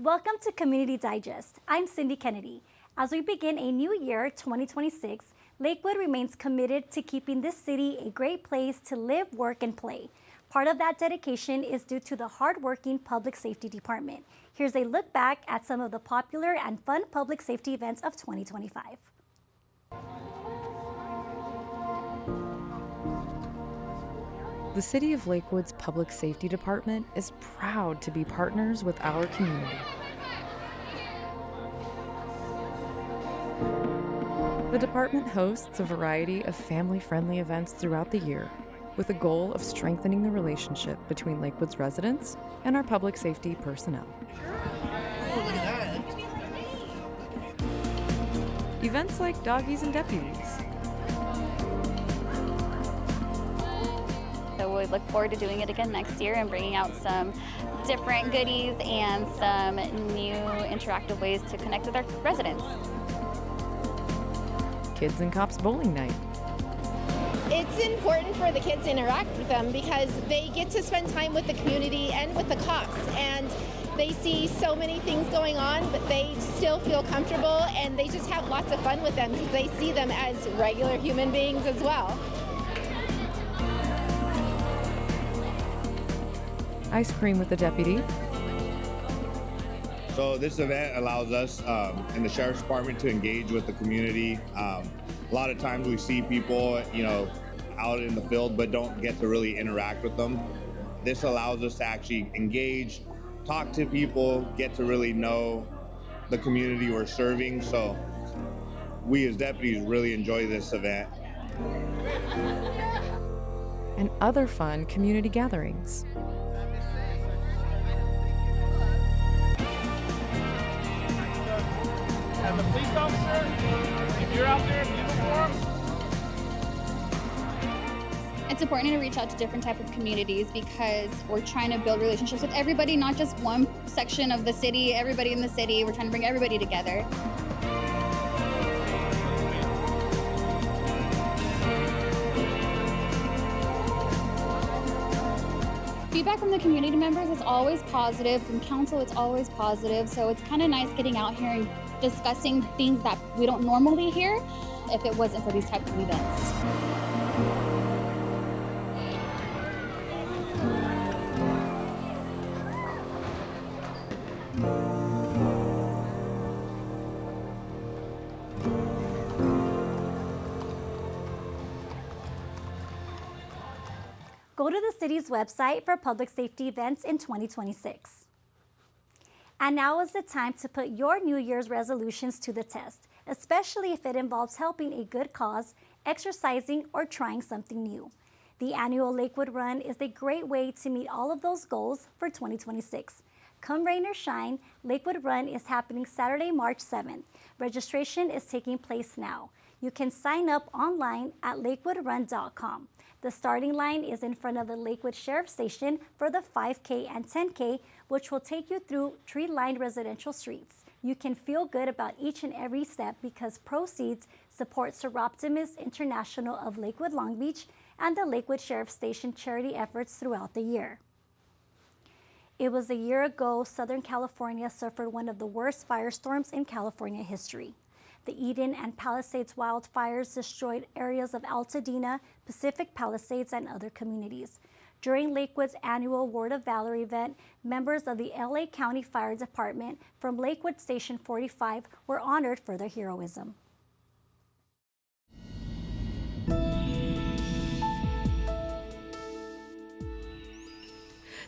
Welcome to Community Digest. I'm Cindy Kennedy. As we begin a new year, 2026, Lakewood remains committed to keeping this city a great place to live, work, and play. Part of that dedication is due to the hardworking Public Safety Department. Here's a look back at some of the popular and fun public safety events of 2025. The City of Lakewood's Public Safety Department is proud to be partners with our community. The department hosts a variety of family-friendly events throughout the year, with the goal of strengthening the relationship between Lakewood's residents and our public safety personnel. Events like Doggies and Deputies, so we look forward to doing it again next year and bringing out some different goodies and some new interactive ways to connect with our residents. Kids and Cops Bowling Night. It's important for the kids to interact with them because they get to spend time with the community and with the cops, and they see so many things going on, but they still feel comfortable and they just have lots of fun with them because they see them as regular human beings as well. Ice cream with the deputy. So this event allows us in the Sheriff's Department to engage with the community. A lot of times we see people, out in the field, but don't get to really interact with them. This allows us to actually engage, talk to people, get to really know the community we're serving. So we as deputies really enjoy this event. And other fun community gatherings. As a police officer, if you're out there in uniform. It's important to reach out to different type of communities because we're trying to build relationships with everybody, not just one section of the city, everybody in the city. We're trying to bring everybody together. Feedback from the community members is always positive. From council, it's always positive. So it's kind of nice getting out here and discussing things that we don't normally hear if it wasn't for these types of events. Go to the city's website for public safety events in 2026. And now is the time to put your New Year's resolutions to the test, especially if it involves helping a good cause, exercising, or trying something new. The annual Lakewood Run is a great way to meet all of those goals for 2026. Come rain or shine, Lakewood Run is happening Saturday, March 7th. Registration is taking place now. You can sign up online at lakewoodrun.com. The starting line is in front of the Lakewood Sheriff Station for the 5K and 10K, which will take you through tree-lined residential streets. You can feel good about each and every step because proceeds support Seroptimus International of Lakewood Long Beach and the Lakewood Sheriff Station charity efforts throughout the year. It was a year ago Southern California suffered one of the worst firestorms in California history. The Eden and Palisades wildfires destroyed areas of Altadena, Pacific Palisades, and other communities. During Lakewood's annual Word of Valor event, members of the LA County Fire Department from Lakewood Station 45 were honored for their heroism.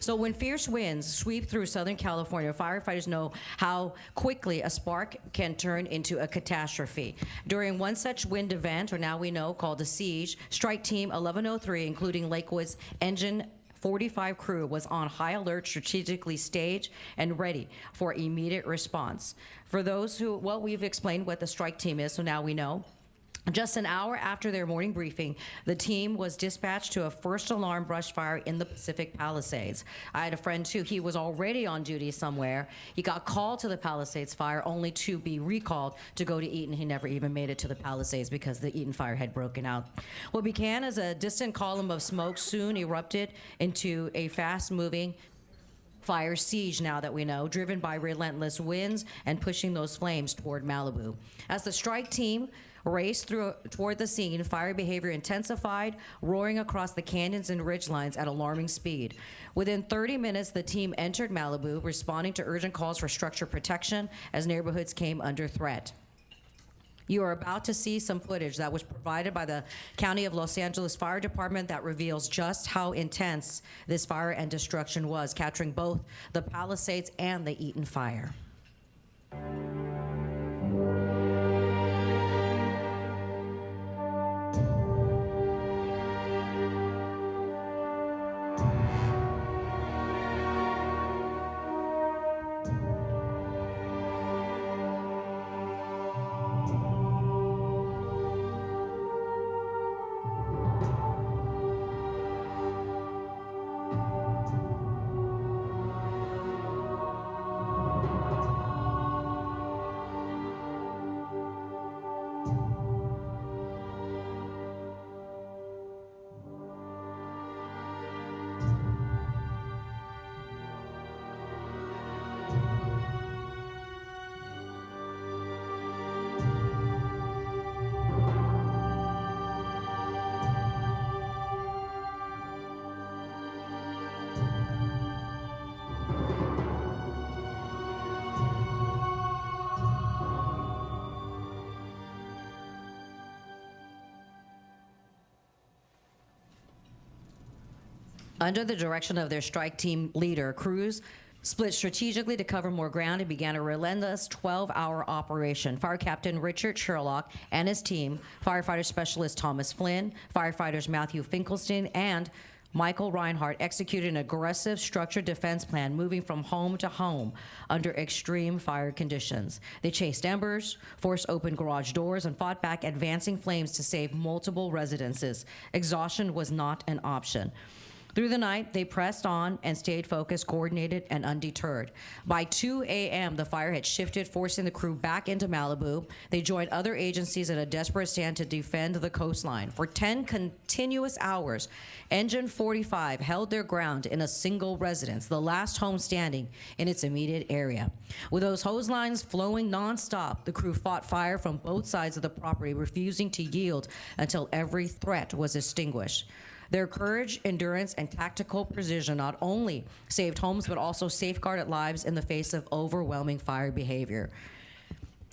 So when fierce winds sweep through Southern California, firefighters know how quickly a spark can turn into a catastrophe. During one such wind event, or now we know called the Siege, Strike Team 1103, including Lakewood's Engine 45 crew, was on high alert, strategically staged and ready for immediate response. For those who, well, we've explained what the Strike Team is, so now we know. Just an hour after their morning briefing, the team was dispatched to a first alarm brush fire in the Pacific Palisades. I had a friend too, he was already on duty somewhere. He got called to the Palisades fire only to be recalled to go to Eaton. He never even made it to the Palisades because the Eaton fire had broken out. What began as a distant column of smoke soon erupted into a fast-moving fire siege now that we know, driven by relentless winds and pushing those flames toward Malibu. As the strike team raced toward the scene, fire behavior intensified, roaring across the canyons and ridgelines at alarming speed. Within 30 minutes, the team entered Malibu, responding to urgent calls for structure protection as neighborhoods came under threat. You are about to see some footage that was provided by the County of Los Angeles Fire Department that reveals just how intense this fire and destruction was, capturing both the Palisades and the Eaton fire. Under the direction of their strike team leader, crews split strategically to cover more ground and began a relentless 12-hour operation. Fire Captain Richard Sherlock and his team, firefighter specialist Thomas Flynn, firefighters Matthew Finkelstein, and Michael Reinhardt executed an aggressive structured defense plan, moving from home to home under extreme fire conditions. They chased embers, forced open garage doors, and fought back advancing flames to save multiple residences. Exhaustion was not an option. Through the night, they pressed on and stayed focused, coordinated, and undeterred. By 2 a.m., the fire had shifted, forcing the crew back into Malibu. They joined other agencies in a desperate stand to defend the coastline. For 10 continuous hours, Engine 45 held their ground in a single residence, the last home standing in its immediate area. With those hose lines flowing nonstop, the crew fought fire from both sides of the property, refusing to yield until every threat was extinguished. Their courage, endurance, and tactical precision not only saved homes, but also safeguarded lives in the face of overwhelming fire behavior.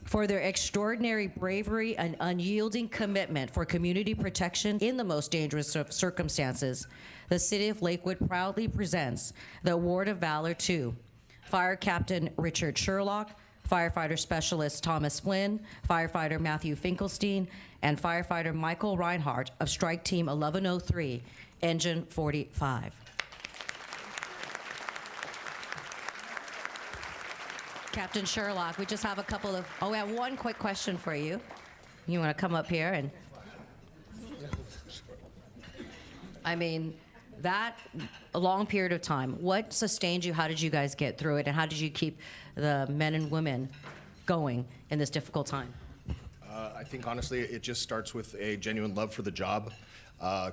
For their extraordinary bravery and unyielding commitment for community protection in the most dangerous of circumstances, the City of Lakewood proudly presents the Award of Valor to Fire Captain Richard Sherlock, Firefighter Specialist Thomas Flynn, Firefighter Matthew Finkelstein, and Firefighter Michael Reinhardt of Strike Team 1103, Engine 45. Captain Sherlock, we just have a couple of, we have one quick question for you. You want to come up here and, that a long period of time, what sustained you? How did you guys get through it? And how did you keep the men and women going in this difficult time? I think, honestly, it just starts with a genuine love for the job,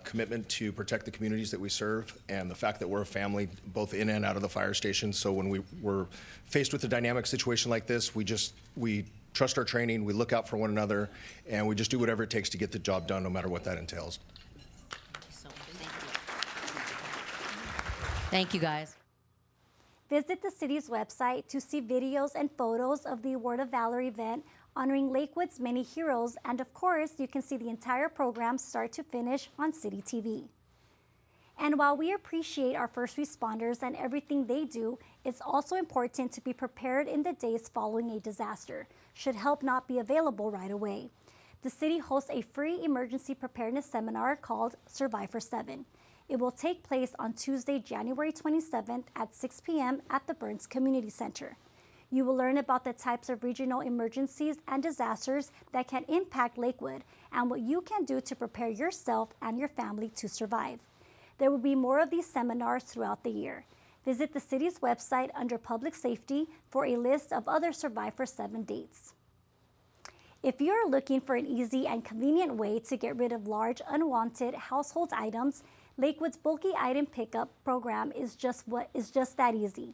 commitment to protect the communities that we serve, and the fact that we're a family both in and out of the fire station. So when we were faced with a dynamic situation like this, we trust our training, we look out for one another, and we just do whatever it takes to get the job done, no matter what that entails. Thank you, guys. Visit the city's website to see videos and photos of the Award of Valor event honoring Lakewood's many heroes, and of course, you can see the entire program start to finish on City TV. And while we appreciate our first responders and everything they do, it's also important to be prepared in the days following a disaster, should help not be available right away. The city hosts a free emergency preparedness seminar called Survive for 7. It will take place on Tuesday, January 27th at 6 p.m. at the Burns Community Center. You will learn about the types of regional emergencies and disasters that can impact Lakewood and what you can do to prepare yourself and your family to survive. There will be more of these seminars throughout the year. Visit the city's website under Public Safety for a list of other Survive for 7 dates. If you're looking for an easy and convenient way to get rid of large, unwanted household items, Lakewood's bulky item pickup program is just that easy.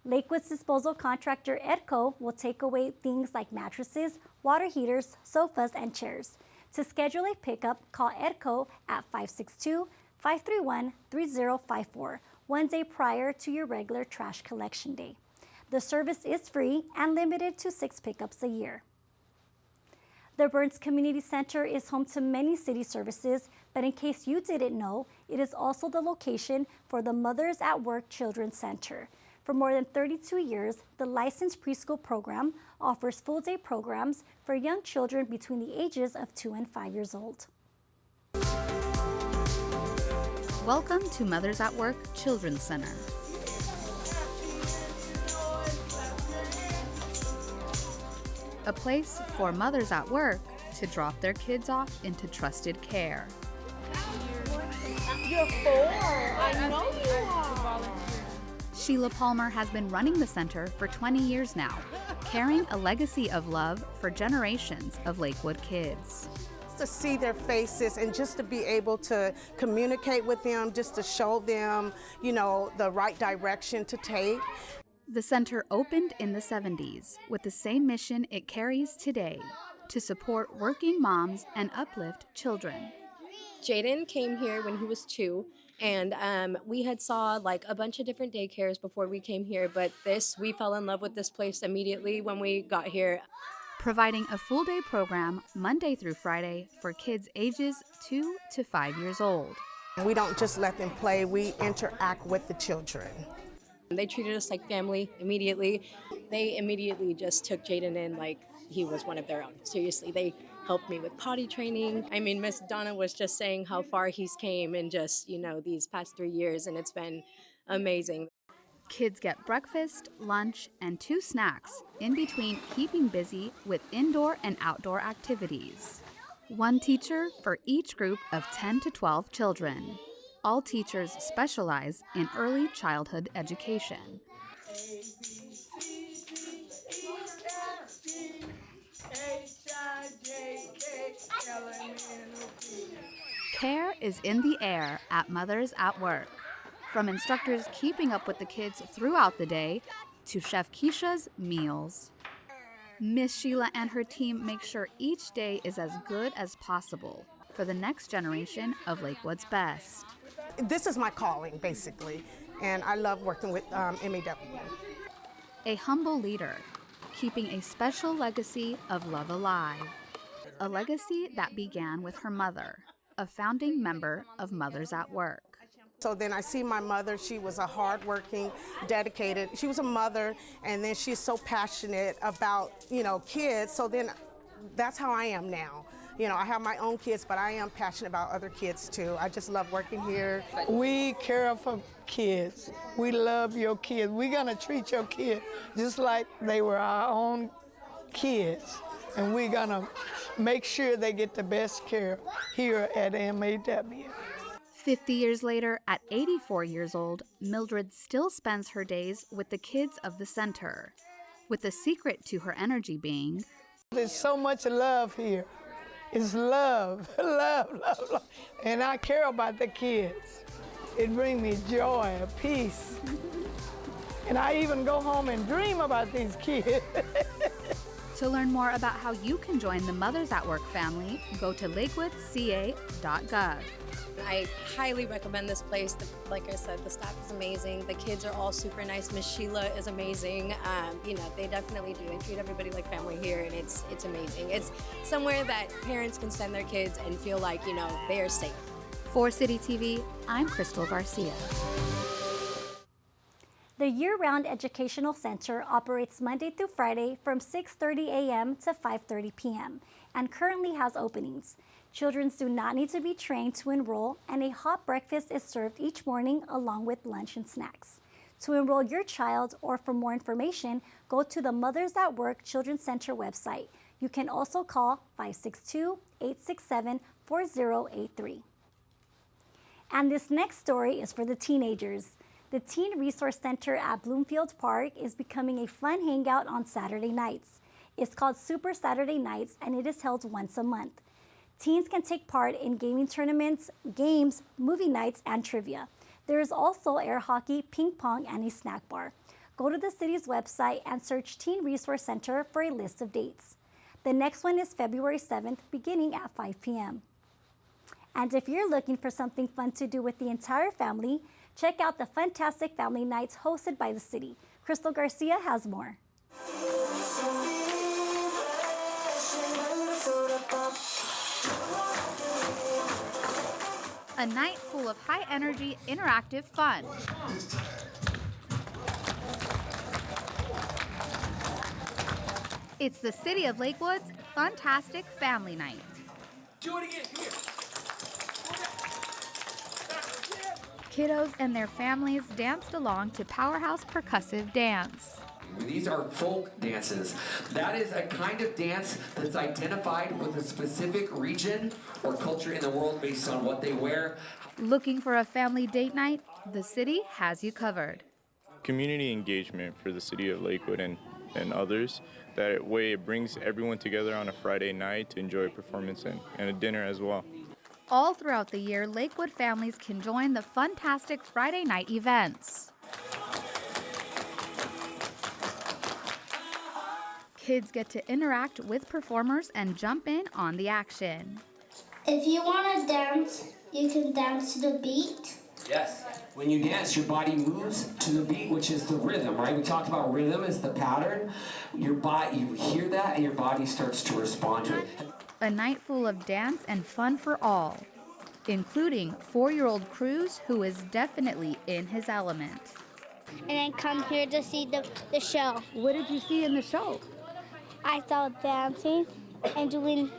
Lakewood's disposal contractor Edco will take away things like mattresses, water heaters, sofas, and chairs. To schedule a pickup, call Edco at 562-531-3054, one day prior to your regular trash collection day. The service is free and limited to 6 pickups a year. The Burns Community Center is home to many city services, but in case you didn't know, it is also the location for the Mothers at Work Children's Center. For more than 32 years, the licensed preschool program offers full-day programs for young children between the ages of 2 and 5 years old. Welcome to Mothers at Work Children's Center. A place for mothers at work to drop their kids off into trusted care. You're 4. I know you are. Sheila Palmer has been running the center for 20 years now, carrying a legacy of love for generations of Lakewood kids. To see their faces and just to be able to communicate with them, just to show them, the right direction to take. The center opened in the 70s with the same mission it carries today, to support working moms and uplift children. Jaden came here when he was 2, and we had saw like a bunch of different daycares before we came here, but we fell in love with this place immediately when we got here. Providing a full-day program Monday through Friday for kids ages 2 to 5 years old. We don't just let them play, we interact with the children. They treated us like family immediately. They immediately just took Jaden in like he was one of their own. Seriously, they helped me with potty training. I mean, Miss Donna was just saying how far he's came in just, these past 3 years, and it's been amazing. Kids get breakfast, lunch, and 2 snacks in between keeping busy with indoor and outdoor activities. 1 teacher for each group of 10 to 12 children. All teachers specialize in early childhood education. Care is in the air at Mothers at Work. From instructors keeping up with the kids throughout the day to Chef Keisha's meals. Miss Sheila and her team make sure each day is as good as possible for the next generation of Lakewood's best. This is my calling, basically, and I love working with MAW. A humble leader, keeping a special legacy of love alive. A legacy that began with her mother, a founding member of Mothers at Work. So then I see my mother, she was a hardworking, dedicated, she was a mother, and then she's so passionate about, kids, so then that's how I am now. I have my own kids, but I am passionate about other kids too. I just love working here. We care for kids. We love your kids. We're gonna treat your kids just like they were our own kids. And we're gonna make sure they get the best care here at MAW. 50 years later, at 84 years old, Mildred still spends her days with the kids of the center, with the secret to her energy being, there's so much love here. It's love, love, love, love. And I care about the kids. It brings me joy, peace. And I even go home and dream about these kids. To learn more about how you can join the Mothers at Work family, go to lakewoodca.gov. I highly recommend this place. Like I said, the staff is amazing. The kids are all super nice. Miss Sheila is amazing. They definitely do. They treat everybody like family here, and it's amazing. It's somewhere that parents can send their kids and feel like, they are safe. For City TV, I'm Crystal Garcia. The year-round educational center operates Monday through Friday from 6:30 a.m. to 5:30 p.m. and currently has openings. Children do not need to be trained to enroll, and a hot breakfast is served each morning along with lunch and snacks. To enroll your child or for more information, go to the Mothers at Work Children's Center website. You can also call 562-867-4083. And this next story is for the teenagers. The Teen Resource Center at Bloomfield Park is becoming a fun hangout on Saturday nights. It's called Super Saturday Nights, and it is held once a month. Teens can take part in gaming tournaments, games, movie nights, and trivia. There is also air hockey, ping pong, and a snack bar. Go to the city's website and search Teen Resource Center for a list of dates. The next one is February 7th, beginning at 5 p.m. And if you're looking for something fun to do with the entire family, check out the Fantastic Family Nights hosted by the city. Crystal Garcia has more. A night full of high-energy, interactive fun. It's the City of Lakewood's Fantastic Family Night. Do it again, here. Kiddos and their families danced along to Powerhouse Percussive Dance. These are folk dances. That is a kind of dance that's identified with a specific region or culture in the world based on what they wear. Looking for a family date night? The city has you covered. Community engagement for the city of Lakewood and others. That way it brings everyone together on a Friday night to enjoy a performance and a dinner as well. All throughout the year, Lakewood families can join the Fantastic Friday night events. Kids get to interact with performers and jump in on the action. If you want to dance, you can dance to the beat. Yes. When you dance, your body moves to the beat, which is the rhythm, right? We talked about rhythm as the pattern. Your body, you hear that, and your body starts to respond to it. A night full of dance and fun for all, including 4-year-old Cruz, who is definitely in his element. And I come here to see the show. What did you see in the show? I saw dancing and doing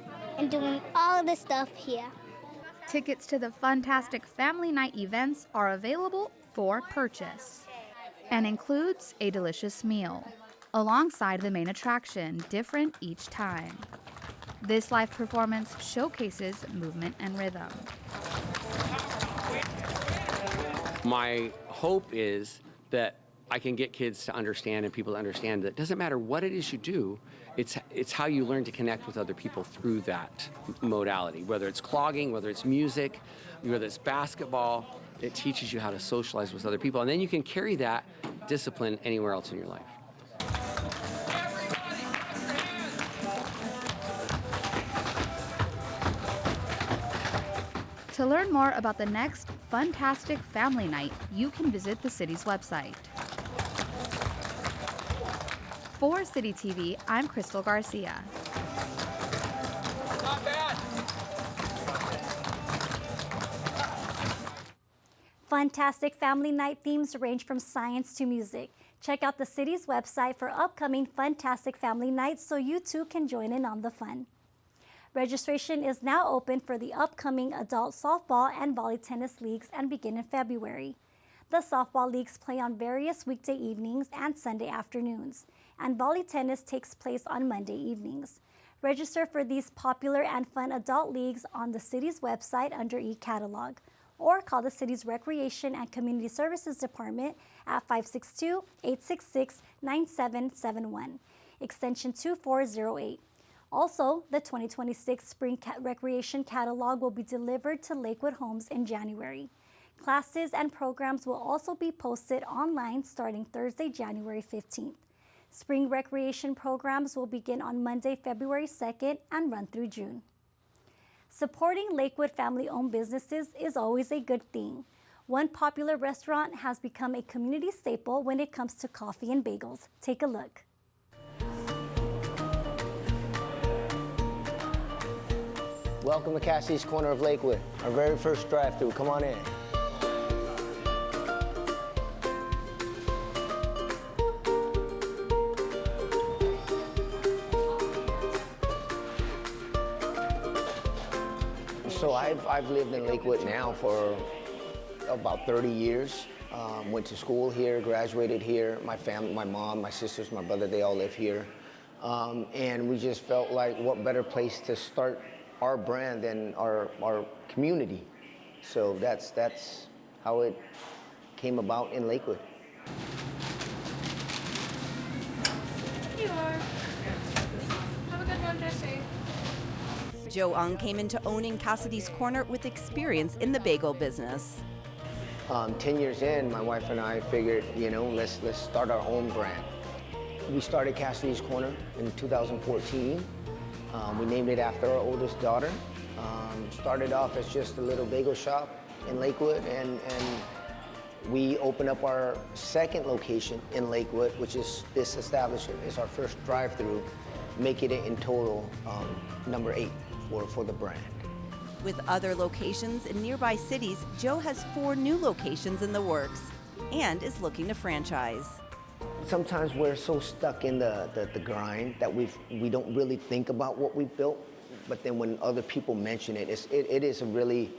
all the stuff here. Tickets to the Fantastic Family Night events are available for purchase and includes a delicious meal alongside the main attraction, different each time. This live performance showcases movement and rhythm. My hope is that I can get kids to understand and people to understand that it doesn't matter what it is you do, it's how you learn to connect with other people through that modality. Whether it's clogging, whether it's music, whether it's basketball, it teaches you how to socialize with other people. And then you can carry that discipline anywhere else in your life. To learn more about the next Fantastic Family Night, you can visit the city's website. For City TV, I'm Crystal Garcia. Not bad. Fantastic Family Night themes range from science to music. Check out the city's website for upcoming Fantastic Family Nights so you too can join in on the fun. Registration is now open for the upcoming adult softball and volley tennis leagues and begin in February. The softball leagues play on various weekday evenings and Sunday afternoons, and volley tennis takes place on Monday evenings. Register for these popular and fun adult leagues on the city's website under e-catalog, or call the city's Recreation and Community Services Department at 562-866-9771, extension 2408. Also, the 2026 Spring Recreation Catalog will be delivered to Lakewood homes in January. Classes and programs will also be posted online starting Thursday, January 15th. Spring recreation programs will begin on Monday, February 2nd and run through June. Supporting Lakewood family-owned businesses is always a good thing. One popular restaurant has become a community staple when it comes to coffee and bagels. Take a look. Welcome to Cassie's Corner of Lakewood, our very first drive-thru. Come on in. So I've lived in Lakewood now for about 30 years. Went to school here, graduated here. My family, my mom, my sisters, my brother, they all live here. And we just felt like what better place to start our brand than our community. So that's how it came about in Lakewood. Here you are. Have a good one, Jesse. Joe Ung came into owning Cassidy's Corner with experience in the bagel business. 10 years in, my wife and I figured, let's start our own brand. We started Cassidy's Corner in 2014. We named it after our oldest daughter. Started off as just a little bagel shop in Lakewood, and we opened up our second location in Lakewood, which is this establishment. It's our first drive-through, making it in total number 8 for the brand. With other locations in nearby cities, Joe has 4 new locations in the works and is looking to franchise. Sometimes we're so stuck in the grind that we don't really think about what we've built, but then when other people mention it, it is a really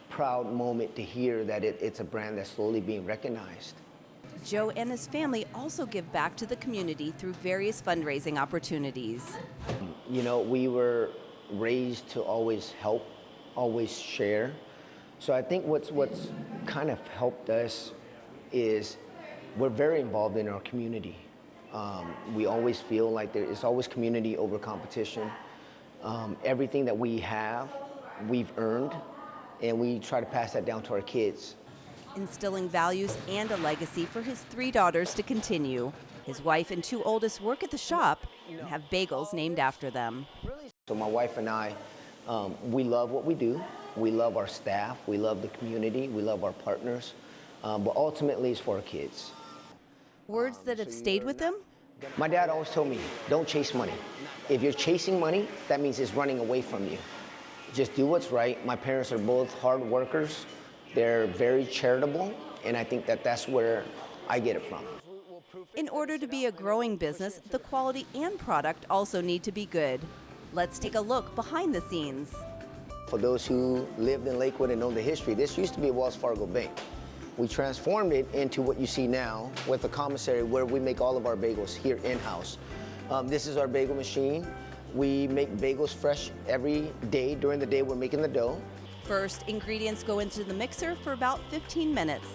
proud moment to hear that it's a brand that's slowly being recognized. Joe and his family also give back to the community through various fundraising opportunities. We were raised to always help, always share. So I think what's kind of helped us is we're very involved in our community. We always feel like it's always community over competition. Everything that we have, we've earned, and we try to pass that down to our kids. Instilling values and a legacy for his 3 daughters to continue. His wife and 2 oldest work at the shop and have bagels named after them. So my wife and I, we love what we do. We love our staff. We love the community. We love our partners. But ultimately, it's for our kids. Words that have stayed with him? My dad always told me, don't chase money. If you're chasing money, that means it's running away from you. Just do what's right. My parents are both hard workers. They're very charitable, and I think that's where I get it from. In order to be a growing business, the quality and product also need to be good. Let's take a look behind the scenes. For those who lived in Lakewood and know the history, this used to be a Wells Fargo bank. We transformed it into what you see now with a commissary where we make all of our bagels here in-house. This is our bagel machine. We make bagels fresh every day. During the day, we're making the dough. First, ingredients go into the mixer for about 15 minutes.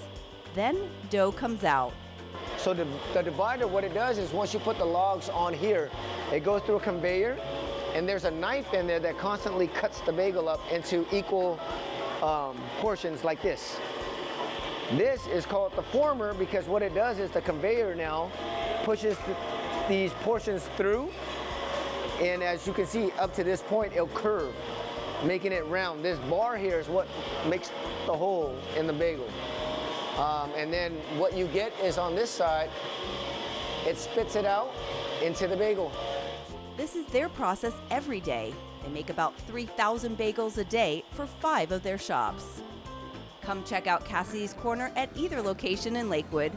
Then, dough comes out. So the divider, what it does is once you put the logs on here, it goes through a conveyor, and there's a knife in there that constantly cuts the bagel up into equal portions like this. This is called the former because what it does is the conveyor now pushes these portions through, and as you can see, up to this point, it'll curve, making it round. This bar here is what makes the hole in the bagel. And then what you get is on this side, it spits it out into the bagel. This is their process every day. They make about 3,000 bagels a day for 5 of their shops. Come check out Cassidy's Corner at either location in Lakewood.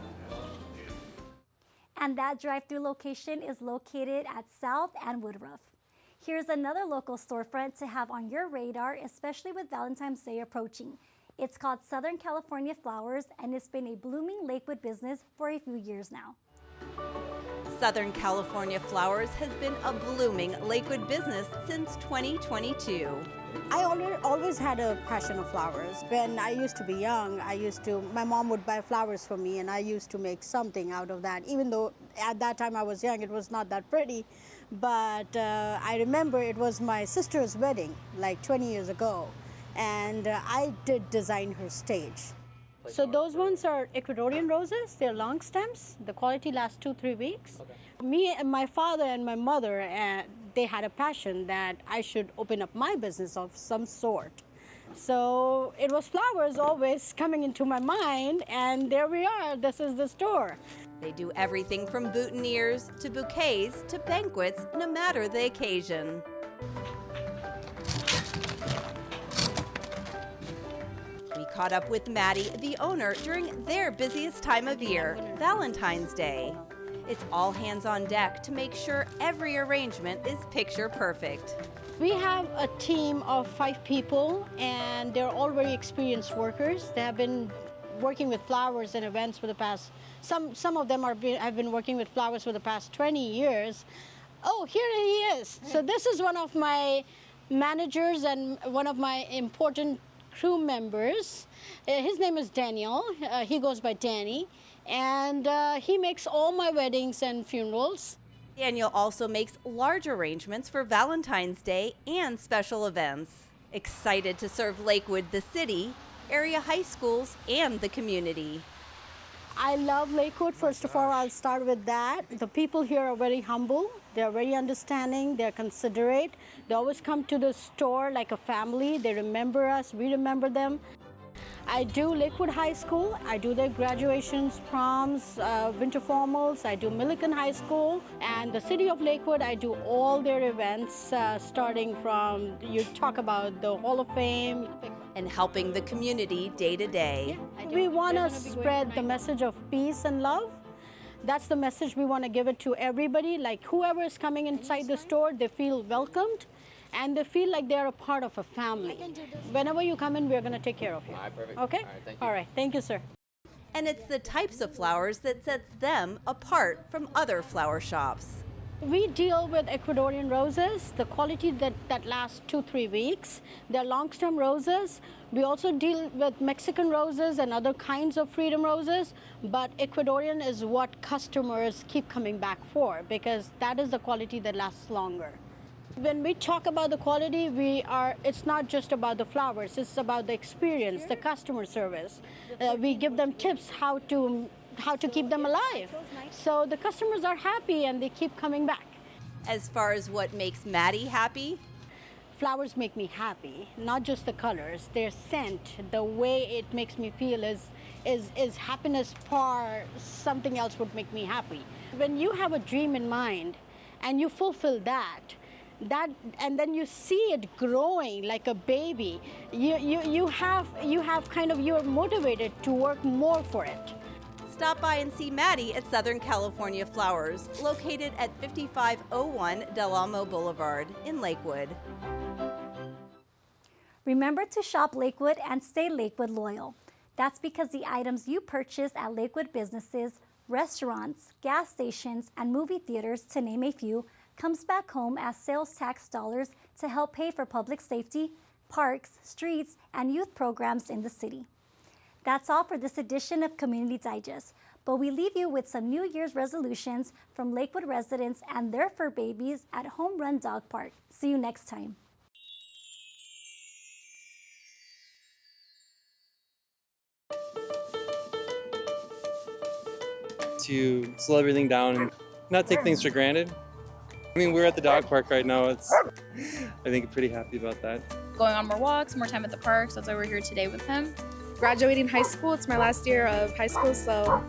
And that drive-through location is located at South and Woodruff. Here's another local storefront to have on your radar, especially with Valentine's Day approaching. It's called Southern California Flowers, and it's been a blooming Lakewood business for a few years now. Southern California Flowers has been a blooming Lakewood business since 2022. I always had a passion of flowers. When I used to be young, my mom would buy flowers for me, and I used to make something out of that. Even though at that time I was young, it was not that pretty. But I remember it was my sister's wedding, like 20 years ago, and I did design her stage. So those ones are Ecuadorian roses. They're long stems. The quality lasts 2-3 weeks. Okay. Me and my father and my mother, they had a passion that I should open up my business of some sort. So it was flowers always coming into my mind, and there we are. This is the store. They do everything from boutonnieres to bouquets to banquets, no matter the occasion. We caught up with Maddie, the owner, during their busiest time of year, Valentine's Day. It's all hands on deck to make sure every arrangement is picture perfect. We have a team of 5 people, and they're all very experienced workers. They have been working with flowers and events for the past, some of them have been working with flowers for the past 20 years. Oh, here he is. So this is one of my managers and one of my important crew members. His name is Daniel. He goes by Danny, and he makes all my weddings and funerals. Daniel also makes large arrangements for Valentine's Day and special events. Excited to serve Lakewood, the city, area high schools, and the community. I love Lakewood. First of all, I'll start with that. The people here are very humble. They're very understanding. They're considerate. They always come to the store like a family. They remember us. We remember them. I do Lakewood High School. I do their graduations, proms, winter formals. I do Milliken High School. And the city of Lakewood, I do all their events, starting from, you talk about the Hall of Fame. And helping the community day to day. We want to spread the message of peace and love. That's the message we want to give it to everybody. Like whoever is coming inside the store, they feel welcomed and they feel like they're a part of a family. Whenever you come in, we're going to take care of you. All right, perfect. Okay? All right, thank you. All right, thank you, sir. And it's the types of flowers that sets them apart from other flower shops. We deal with Ecuadorian roses, the quality that lasts 2-3 weeks. They're long-stem roses. We also deal with Mexican roses and other kinds of freedom roses, but Ecuadorian is what customers keep coming back for because that is the quality that lasts longer. When we talk about the quality, it's not just about the flowers, it's about the experience, the customer service. We give them tips how to keep them alive. So the customers are happy and they keep coming back. As far as what makes Maddie happy? Flowers make me happy, not just the colors, their scent, the way it makes me feel is happiness par something else would make me happy. When you have a dream in mind and you fulfill that and then you see it growing like a baby, you're motivated to work more for it. Stop by and see Maddie at Southern California Flowers, located at 5501 Del Amo Boulevard in Lakewood. Remember to shop Lakewood and stay Lakewood loyal. That's because the items you purchase at Lakewood businesses, restaurants, gas stations, and movie theaters, to name a few, comes back home as sales tax dollars to help pay for public safety, parks, streets, and youth programs in the city. That's all for this edition of Community Digest, but we leave you with some New Year's resolutions from Lakewood residents and their fur babies at Home Run Dog Park. See you next time. To slow everything down and not take things for granted. I mean, we're at the dog park right now. I think I'm pretty happy about that. Going on more walks, more time at the parks. That's why we're here today with him. Graduating high school. It's my last year of high school, so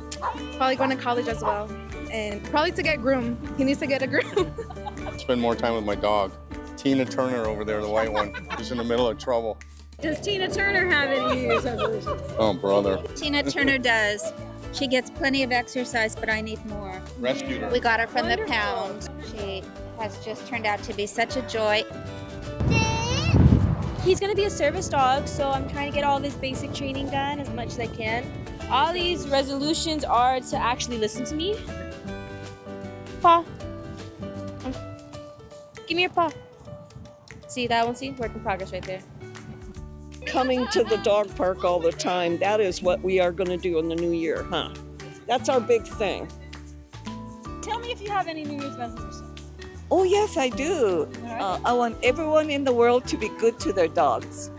probably going to college as well. And probably to get groomed. He needs to get a groom. Spend more time with my dog. Tina Turner over there, the white one. She's in the middle of trouble. Does Tina Turner have any New Year's resolutions? Oh, brother. Tina Turner does. She gets plenty of exercise, but I need more. Rescued her. We got her from the pound. She has just turned out to be such a joy. He's going to be a service dog, so I'm trying to get all this basic training done as much as I can. All these resolutions are to actually listen to me. Paw. Give me your paw. See that one? See? Work in progress right there. Coming to the dog park all the time, that is what we are going to do in the new year, huh? That's our big thing. Tell me if you have any New Year's resolutions. Oh, yes, I do. I want everyone in the world to be good to their dogs.